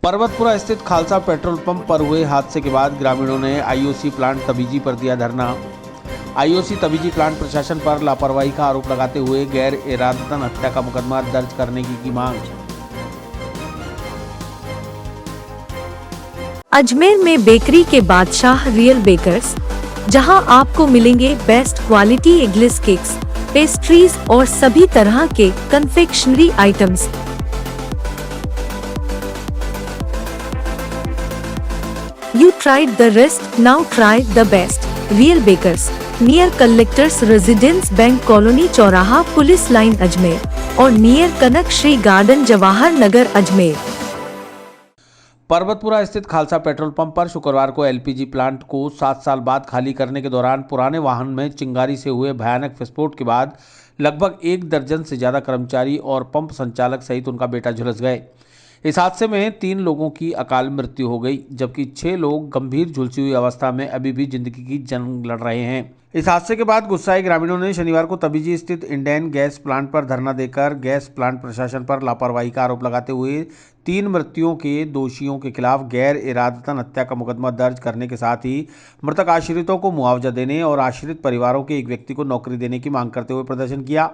पर्वतपुरा स्थित Khalsa petrol pump पर हुए हादसे के बाद ग्रामीणों ने आईओसी प्लांट तबीजी पर दिया धरना। आईओसी तबीजी प्लांट प्रशासन पर लापरवाही का आरोप लगाते हुए गैर इरादतन हत्या का मुकदमा दर्ज करने की मांग। अजमेर में बेकरी के बादशाह रियल बेकर्स, जहां आपको मिलेंगे best quality eggless cakes, pastries और सभी तरह के confectionery items. You tried the rest, now try the best. Real Bakers, near Collectors Residence Bank Colony चौराहा पुलिस लाइन अजमेर और नियर कनक श्री गार्डन जवाहर नगर अजमेर। पर्वतपुरा स्थित खालसा पेट्रोल पंप पर शुक्रवार को एलपीजी प्लांट को 7 साल बाद खाली करने के दौरान पुराने वाहन में चिंगारी से हुए भयानक विस्फोट के बाद लगभग 1 दर्जन से ज्यादा कर्मचारी और पंप संचालक सहित उनका बेटा झुलस गए। इस हादसे में 3 लोगों की अकाल मृत्यु हो गई, जबकि 6 लोग गंभीर झुलसी हुई अवस्था में अभी भी जिंदगी की जंग लड़ रहे हैं। इस हादसे के बाद गुस्साए ग्रामीणों ने शनिवार को तबीजी स्थित इंडेन गैस प्लांट पर धरना देकर गैस प्लांट प्रशासन पर लापरवाही का आरोप लगाते हुए 3 मृत्युओं के दोषियों के खिलाफ गैर इरादतन हत्या का मुकदमा दर्ज करने के साथ ही मृतक आश्रितों को मुआवजा देने और आश्रित परिवारों के एक व्यक्ति को नौकरी देने की मांग करते हुए प्रदर्शन किया।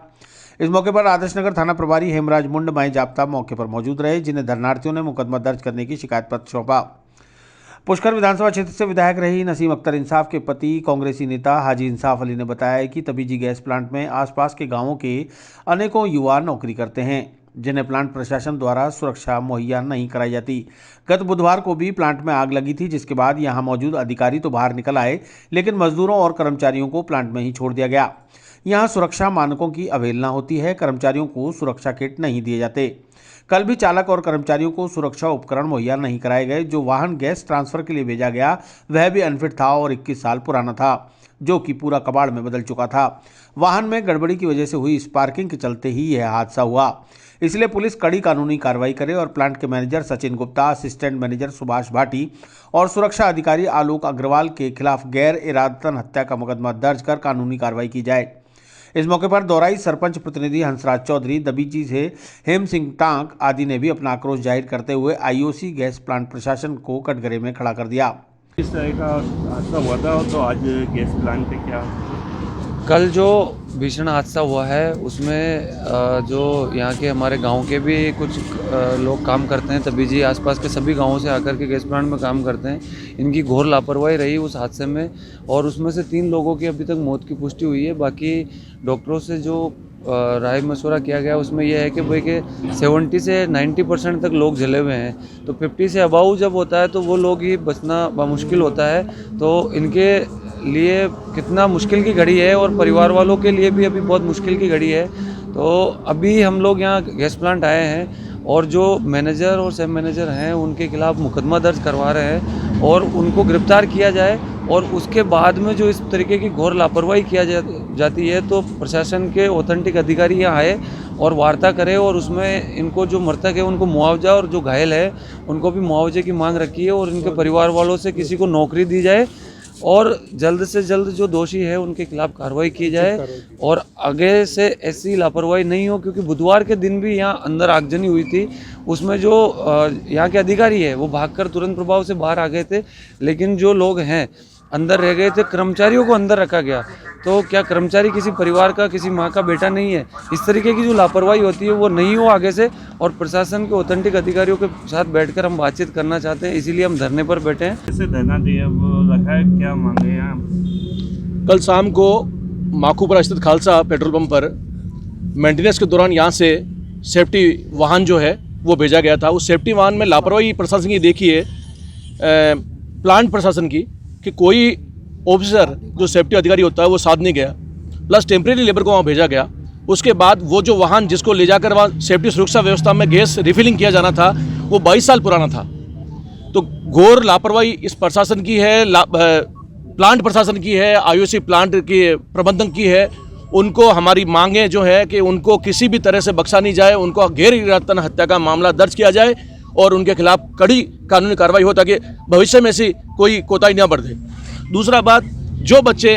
इस मौके पर आदर्श नगर थाना प्रभारी हेमराज मुंड माई जाप्ता मौके पर मौजूद रहे, जिन्हें धरनार्थियों ने मुकदमा दर्ज करने की शिकायत पत्र सौंपा। पुष्कर विधानसभा क्षेत्र से विधायक रही नसीम अख्तर इंसाफ के पति कांग्रेसी नेता हाजी इंसाफ अली ने बताया कि तबीजी गैस प्लांट में आसपास के गांवों के अनेकों युवा नौकरी करते हैं, जिन्हें प्लांट प्रशासन द्वारा सुरक्षा मुहैया नहीं कराई जाती। गत बुधवार को भी प्लांट में आग लगी थी, जिसके बाद यहां मौजूद अधिकारी तो बाहर निकल आए, लेकिन मजदूरों और कर्मचारियों को प्लांट में ही छोड़ दिया गया। यहां सुरक्षा मानकों की अवहेलना होती है, कर्मचारियों को सुरक्षा किट नहीं दिए जाते। कल भी चालक और कर्मचारियों को सुरक्षा उपकरण मुहैया नहीं कराए गए। जो वाहन गैस ट्रांसफर के लिए भेजा गया वह भी अनफिट था और 21 साल पुराना था, जो कि पूरा कबाड़ में बदल चुका था। वाहन में गड़बड़ी की वजह से हुई स्पार्किंग के चलते ही यह हादसा हुआ। इसलिए पुलिस कड़ी कानूनी कार्रवाई करे और प्लांट के manager Sachin Gupta, assistant manager Subhash Bhati और सुरक्षा अधिकारी आलोक अग्रवाल के खिलाफ गैर इरादतन हत्या का मुकदमा दर्ज कर कानूनी कार्रवाई की जाए। इस मौके पर दौराई सरपंच प्रतिनिधि हंसराज चौधरी, दबीची से हेम सिंह टांक आदि ने भी अपना आक्रोश जाहिर करते हुए आईओसी गैस प्लांट प्रशासन को कटघरे में खड़ा कर दिया। इस तरह का हादसा हुआ था, तो आज गैस प्लांट पे क्या? कल जो भीषण हादसा हुआ है उसमें जो यहाँ के हमारे गांव के भी कुछ लोग काम करते हैं, तबीजी आसपास के सभी गांवों से आकर के गैस प्लांट में काम करते हैं। इनकी घोर लापरवाही रही उस हादसे में और उसमें से 3 लोगों की अभी तक मौत की पुष्टि हुई है। बाकी डॉक्टरों से जो राय मशवरा किया गया उसमें यह है कि भाई कि 70 से 90% तक लोग जले हुए हैं, तो 50 से अबाउ जब होता है तो वो लोग ही बचना मुश्किल होता है। तो इनके लिए कितना मुश्किल की घड़ी है और परिवार वालों के लिए भी अभी बहुत मुश्किल की घड़ी है। तो अभी हम लोग यहाँ गैस प्लांट आए हैं और जो मैनेजर और सब मैनेजर हैं उनके खिलाफ मुकदमा दर्ज करवा रहे हैं और उनको गिरफ्तार किया जाए। और उसके बाद में जो इस तरीके की घोर लापरवाही किया जाती है तो प्रशासन के ऑथेंटिक अधिकारी यहाँ आए और वार्ता करें और उसमें इनको जो मृतक है उनको मुआवजा और जो घायल है उनको भी मुआवजे की मांग रखी है और इनके परिवार वालों से किसी को नौकरी दी जाए और जल्द से जल्द जो दोषी है उनके खिलाफ कार्रवाई की जाए और आगे से ऐसी लापरवाही नहीं हो। क्योंकि बुधवार के दिन भी यहाँ अंदर आगजनी हुई थी, उसमें जो यहाँ के अधिकारी है वो भागकर तुरंत प्रभाव से बाहर आ गए थे, लेकिन जो लोग हैं अंदर रह गए थे। कर्मचारियों को अंदर रखा गया, तो क्या कर्मचारी किसी परिवार का, किसी माँ का बेटा नहीं है? इस तरीके की जो लापरवाही होती है वो नहीं हो आगे से। और प्रशासन के ऑथेंटिक अधिकारियों के साथ बैठकर हम बातचीत करना चाहते हैं, इसीलिए हम धरने पर बैठे हैं। कैसे धरना दिया वो रखा है, क्या मांगे हैं आप? कल शाम को माखूपुरा स्थित खालसा पेट्रोल पंप पर मेंटेनेंस के दौरान यहाँ से सेफ्टी वाहन जो है वो भेजा गया था। उस सेफ्टी वाहन में लापरवाही प्रशासन की देखी है, प्लांट प्रशासन की, कि कोई ऑफिसर जो सेफ्टी अधिकारी होता है वो साथ नहीं गया, प्लस टेम्परेरी लेबर को वहाँ भेजा गया। उसके बाद वो जो वाहन जिसको ले जाकर वहाँ सेफ्टी सुरक्षा व्यवस्था में गैस रिफिलिंग किया जाना था वो 22 साल पुराना था। तो घोर लापरवाही इस प्रशासन की है, प्लांट प्रशासन की है, आईओसी प्लांट के प्रबंधन की है। उनको हमारी मांगें जो है कि उनको किसी भी तरह से बख्शा नहीं जाए, उनको गैर इरादतन हत्या का मामला दर्ज किया जाए और उनके खिलाफ कड़ी कानूनी कार्रवाई हो ताकि भविष्य में ऐसी कोई कोताही न बरते। दूसरा बात, जो बच्चे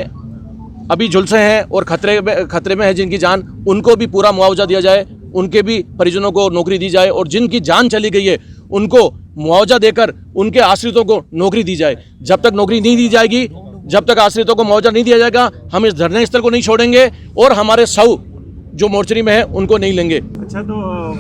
अभी झुलसे हैं और खतरे में है जिनकी जान, उनको भी पूरा मुआवजा दिया जाए, उनके भी परिजनों को नौकरी दी जाए और जिनकी जान चली गई है उनको मुआवजा देकर उनके आश्रितों को नौकरी दी जाए। जब तक नौकरी नहीं दी जाएगी, जब तक आश्रितों को मुआवजा नहीं दिया जाएगा, हम इस धरने स्थल को नहीं छोड़ेंगे और हमारे 100 जो मोर्चरी में है उनको नहीं लेंगे। अच्छा, तो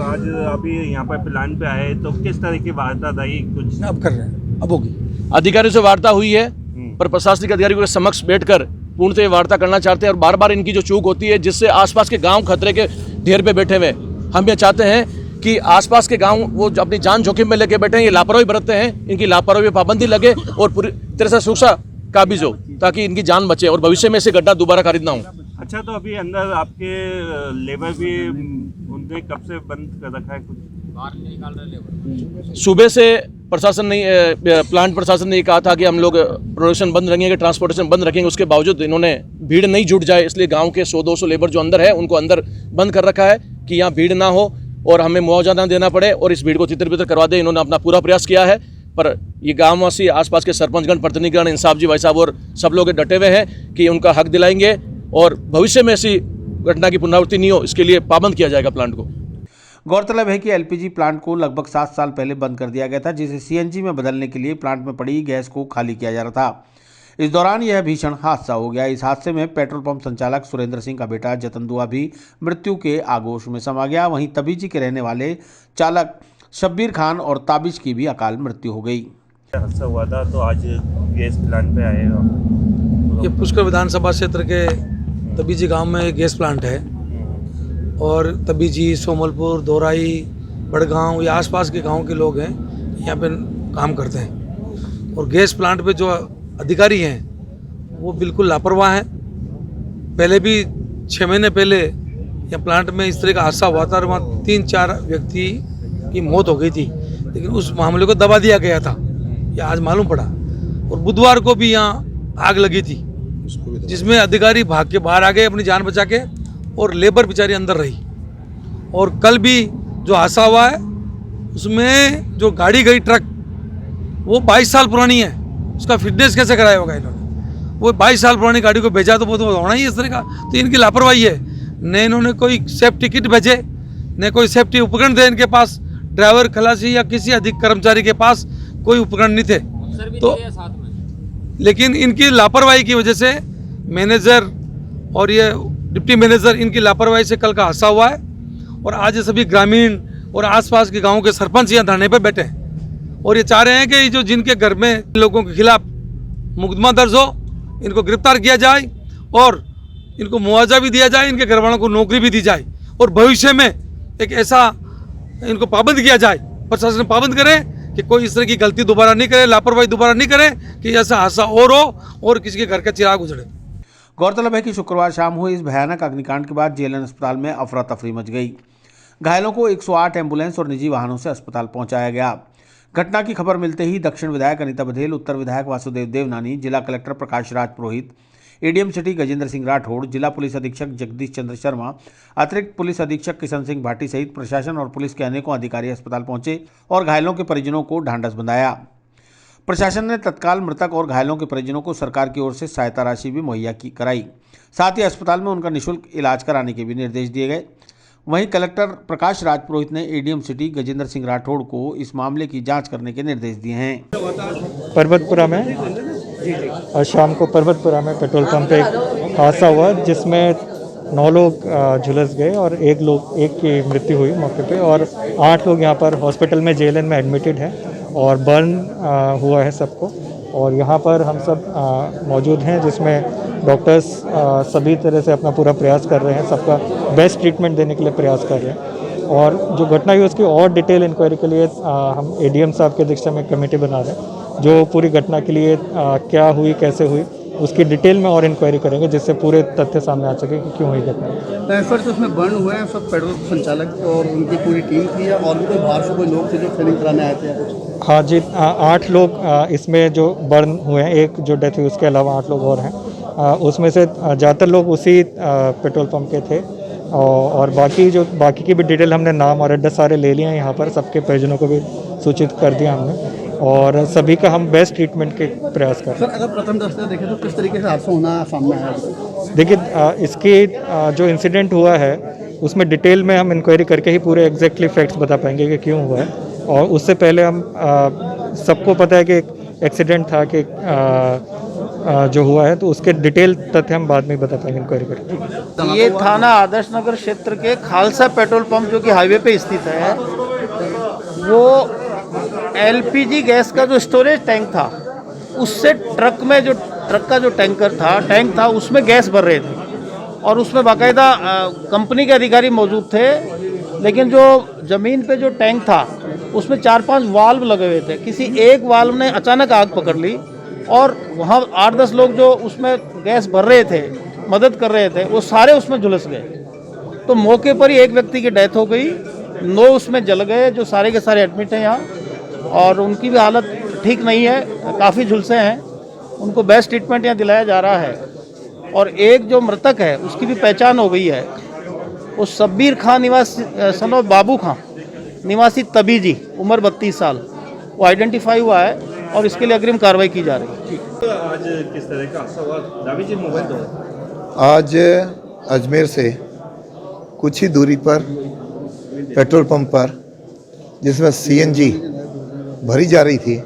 आज अभी यहाँ पर प्लान पे आए तो किस तरह की वार्ता आई? कुछ अब कर रहे हैं, अब होगी। अधिकारियों से वार्ता हुई है, पर प्रशासनिक अधिकारियों के समक्ष बैठकर पूर्णतः वार्ता करना चाहते हैं और बार बार इनकी जो चूक होती है जिससे आसपास के गांव खतरे के ढेर पे बैठे हुए, हम ये चाहते हैं कि आसपास के गांव वो अपनी जान जोखिम में लेके बैठे हैं, ये लापरवाही बरतते हैं, इनकी लापरवाही पे पाबंदी लगे और पूरी तरह से सुरक्षा काबिज हो ताकि इनकी जान बचे और भविष्य में ऐसे घटना दोबारा खारिज ना हो। अच्छा, तो अभी अंदर आपके लेबर भी उनने कब से बंद कर रखा है? कुछ बाहर नहीं निकाल रहे लेबर? सुबह से प्रशासन ने, प्लांट प्रशासन ने कहा था कि हम लोग प्रोडक्शन बंद रखेंगे, ट्रांसपोर्टेशन बंद रखेंगे। उसके बावजूद इन्होंने भीड़ नहीं जुट जाए इसलिए गांव के 100-200 लेबर जो अंदर है उनको अंदर बंद कर रखा है कि यहाँ भीड़ ना हो और हमें मुआवजा ना देना पड़े और इस भीड़ को तितर बितर करवा दे। इन्होंने अपना पूरा प्रयास किया है, पर ये गाँववासी, आसपास के सरपंचगण, प्रतिनिधिगण, इंसाफ जी भाई साहब और सब लोग डटे हुए हैं कि उनका हक दिलाएंगे और भविष्य में ऐसी घटना की पुनरावृत्ति नहीं हो इसके लिए पाबंद किया जाएगा प्लांट को। गौरतलब है कि एलपीजी प्लांट को लगभग 7 साल पहले बंद कर दिया गया था, जिसे सीएनजी में बदलने के लिए प्लांट में पड़ी गैस को खाली किया जा रहा था। इस दौरान यह भीषण हादसा हो गया। इस हादसे में पेट्रोल पंप संचालक सुरेंद्र सिंह का बेटा जतन दुआ भी मृत्यु के आगोश में समा गया। वहीं तबीजी के रहने वाले चालक शब्बीर खान और ताबिश की भी अकाल मृत्यु हो गई। हादसा हुआ था तो आज गैस प्लांट पे आए हो? ये पुष्कर विधानसभा क्षेत्र के तबीजी गांव में गैस प्लांट है और तबीजी, सोमलपुर, दोराई, बड़गांव, ये आसपास के गांव के लोग हैं, यहाँ पे काम करते हैं। और गैस प्लांट पे जो अधिकारी हैं वो बिल्कुल लापरवाह हैं। पहले भी 6 महीने पहले यहाँ प्लांट में इस तरह का हादसा हुआ था और वहाँ 3-4 व्यक्ति की मौत हो गई थी, लेकिन उस मामले को दबा दिया गया था, यह आज मालूम पड़ा। और बुधवार को भी यहाँ आग लगी थी जिसमें अधिकारी भाग के बाहर आ गए अपनी जान बचा के और लेबर बेचारी अंदर रही। और कल भी जो हादसा हुआ है उसमें जो गाड़ी गई, ट्रक, वो 22 साल पुरानी है, उसका फिटनेस कैसे कराया होगा इन्होंने? वो 22 साल पुरानी गाड़ी को भेजा तो वो तो होना ही इस तरह का। तो इनकी लापरवाही है, न इन्होंने कोई सेफ्टी किट भेजे, न कोई सेफ्टी उपकरण थे इनके पास। ड्राइवर, खलासी या किसी अधिक कर्मचारी के पास कोई उपकरण नहीं थे। तो लेकिन इनकी लापरवाही की वजह से मैनेजर और ये डिप्टी मैनेजर, इनकी लापरवाही से कल का हादसा हुआ है। और आज ये सभी ग्रामीण और आसपास के गांवों के सरपंच यहाँ धरने पर बैठे हैं और ये चाह रहे हैं कि जो जिनके घर में लोगों के खिलाफ मुकदमा दर्ज हो, इनको गिरफ्तार किया जाए और इनको मुआवजा भी दिया जाए, इनके घर वालों को नौकरी भी दी जाए और भविष्य में एक ऐसा इनको पाबंद किया जाए, प्रशासन पाबंद करे कि कोई इस तरह की गलती दोबारा नहीं करे, लापरवाही दोबारा नहीं करे कि ऐसा हादसा और हो और किसी के घर का चिराग उजड़े। गौरतलब है कि शुक्रवार शाम हुए इस भयानक अग्निकांड के बाद जेएलएन अस्पताल में अफरा तफरी मच गई। घायलों को 108 एम्बुलेंस और निजी वाहनों से अस्पताल पहुंचाया गया। घटना की खबर मिलते ही दक्षिण विधायक अनीता बघेल, उत्तर विधायक वासुदेव देवनानी, जिला collector Prakash Raj Purohit, ADM city Gajendra Singh Rathore, जिला पुलिस अधीक्षक जगदीश चंद्र शर्मा, अतिरिक्त पुलिस अधीक्षक किशन सिंह भाटी सहित प्रशासन और पुलिस के अनेकों अधिकारी अस्पताल पहुंचे और घायलों के परिजनों को ढांढस बंधाया। प्रशासन ने तत्काल मृतक और घायलों के परिजनों को सरकार की ओर से सहायता राशि भी मुहैया कराई। साथ ही अस्पताल में उनका निःशुल्क इलाज कराने के भी निर्देश दिए गए। वहीं कलेक्टर प्रकाश राज पुरोहित ने एडीएम सिटी गजेंद्र सिंह राठौड़ को इस मामले की जांच करने के निर्देश दिए हैं। पर्वतपुरा में और शाम को पर्वतपुरा में पेट्रोल पंप पे एक हादसा हुआ जिसमें 9 लोग झुलस गए और एक की मृत्यु हुई मौके पे और 8 लोग यहाँ पर हॉस्पिटल में जेएलएन में एडमिटेड हैं और बर्न हुआ है सबको। और यहाँ पर हम सब मौजूद हैं जिसमें डॉक्टर्स सभी तरह से अपना पूरा प्रयास कर रहे हैं, सबका बेस्ट ट्रीटमेंट देने के लिए प्रयास कर रहे हैं। और जो घटना हुई उसकी और डिटेल इंक्वायरी के लिए हम एडीएम साहब के अध्यक्षता में कमेटी बना रहे हैं जो पूरी घटना के लिए क्या हुई, कैसे हुई, उसकी डिटेल में और इंक्वायरी करेंगे जिससे पूरे तथ्य सामने आ सके कि क्यों हुई घटना। सर, जो उसमें बर्न हुए हैं सब पेट्रोल संचालक और उनकी पूरी टीम थी और भी कोई बाहर से कोई लोग थे जो ट्रेनिंग कराने आए थे कुछ? हाँ जी, 8 लोग इसमें जो बर्न हुए हैं, एक जो डेथ हुई उसके अलावा 8 लोग और हैं। उसमें से ज़्यादातर लोग उसी पेट्रोल पंप के थे और बाकी की भी डिटेल हमने नाम और एड्रेस सारे ले लिए हैं। यहाँ पर सबके परिजनों को भी सूचित कर दिया हमने और सभी का हम बेस्ट ट्रीटमेंट के प्रयास कर रहे हैं। सर, अगर प्रथम दृष्टया देखें तो किस तरीके से हादसा होना सामने आया? देखिए, इसकी जो इंसिडेंट हुआ है उसमें डिटेल में हम इंक्वायरी करके ही पूरे एग्जैक्टली फैक्ट्स बता पाएंगे कि क्यों हुआ है। और उससे पहले हम सबको पता है कि एक एक्सीडेंट था कि जो हुआ है, तो उसके डिटेल तथ्य हम बाद में बता पाएंगे इंक्वायरी करके। ये थाना आदर्श नगर क्षेत्र के खालसा पेट्रोल पंप जो कि हाईवे पे स्थित है, वो एलपीजी गैस का जो स्टोरेज टैंक था, उससे ट्रक का जो टैंक था उसमें गैस भर रहे थे और उसमें बाकायदा कंपनी के अधिकारी मौजूद थे, लेकिन जो ज़मीन पे जो टैंक था उसमें 4-5 वाल्व लगे हुए थे। किसी एक वाल्व ने अचानक आग पकड़ ली और वहाँ 8-10 लोग जो उसमें गैस भर रहे थे, मदद कर रहे थे, वो सारे उसमें झुलस गए। तो मौके पर ही एक व्यक्ति की डेथ हो गई, 9 उसमें जल गए, जो सारे के सारे एडमिट हैं यहाँ और उनकी भी हालत ठीक नहीं है, काफ़ी झुलसे हैं, उनको बेस्ट ट्रीटमेंट यहाँ दिलाया जा रहा है। और एक जो मृतक है उसकी भी पहचान हो गई है, वो शब्बीर खान निवासी सन ऑफ बाबू खां निवासी तबीजी, उम्र 32 साल, वो आइडेंटिफाई हुआ है और इसके लिए अग्रिम कार्रवाई की जा रही है। आज किस तरह का दावी जी मोबाइल दो? आज अजमेर से कुछ ही दूरी पर पेट्रोल पंप पर जिसमें सीएनजी भरी जा रही थी,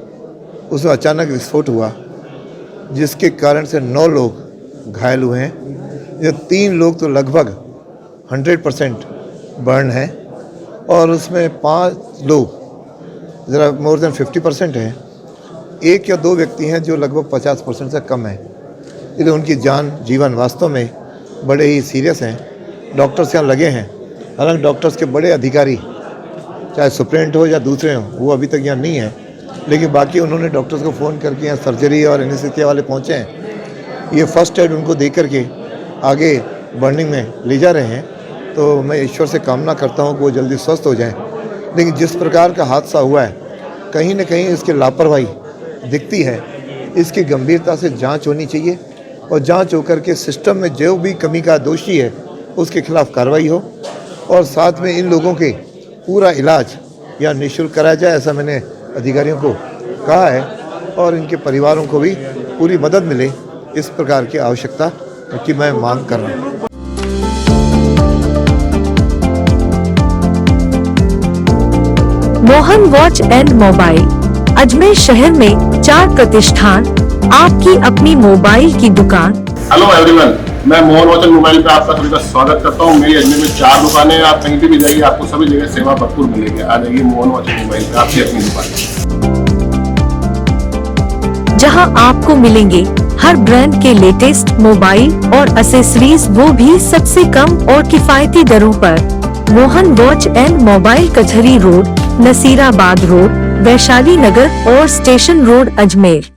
उसमें अचानक विस्फोट हुआ, जिसके कारण से 9 लोग घायल हुए हैं। ये 3 लोग तो लगभग 100% बर्न हैं और उसमें 5 लोग ज़रा मोर देन 50% हैं। 1 या 2 व्यक्ति हैं जो लगभग 50% से कम हैं। इसलिए उनकी जीवन वास्तव में बड़े ही सीरियस हैं। डॉक्टर्स यहाँ लगे हैं, हालांकि डॉक्टर्स के बड़े अधिकारी, चाहे सुप्रेंट हो या दूसरे हों, वो अभी तक यहाँ नहीं है, लेकिन बाकी उन्होंने डॉक्टर्स को फ़ोन करके यहाँ सर्जरी और एनेस्थीसिया वाले पहुँचे हैं। ये फर्स्ट एड उनको दे करके आगे बर्निंग में ले जा रहे हैं। तो मैं ईश्वर से कामना करता हूँ कि वो जल्दी स्वस्थ हो जाएं। लेकिन जिस प्रकार का हादसा हुआ है, कहीं न कहीं इसकी लापरवाही दिखती है। इसकी गंभीरता से जांच होनी चाहिए और जांच होकर के सिस्टम में जो भी कमी का दोषी है उसके खिलाफ कार्रवाई हो और साथ में इन लोगों के पूरा इलाज या निःशुल्क कराया जाए, ऐसा मैंने अधिकारियों को कहा है और इनके परिवारों को भी पूरी मदद मिले, इस प्रकार की आवश्यकता की मैं मांग कर रहा हूँ। Mohan watch and mobile, Ajmer शहर में 4 प्रतिष्ठान, आपकी अपनी मोबाइल की दुकान। हेलो एवरीवन, मैं मोहन वॉच एंड मोबाइल पे आपका सभी का स्वागत करता हूँ। मेरी अजमेर में 4 दुकानें हैं, आप कहीं भी जाइए आपको सभी जगह सेवा भरपूर मिलेगी। आ जाइए मोहन वॉच एंड मोबाइल पे, आपकी अपनी दुकान, जहां आपको मिलेंगे हर ब्रांड के लेटेस्ट मोबाइल और एक्सेसरीज, वो भी सबसे कम और किफायती दरों पर। मोहन वॉच एंड मोबाइल, कचहरी रोड, नसीराबाद रोड, वैशाली नगर और स्टेशन रोड, अजमेर।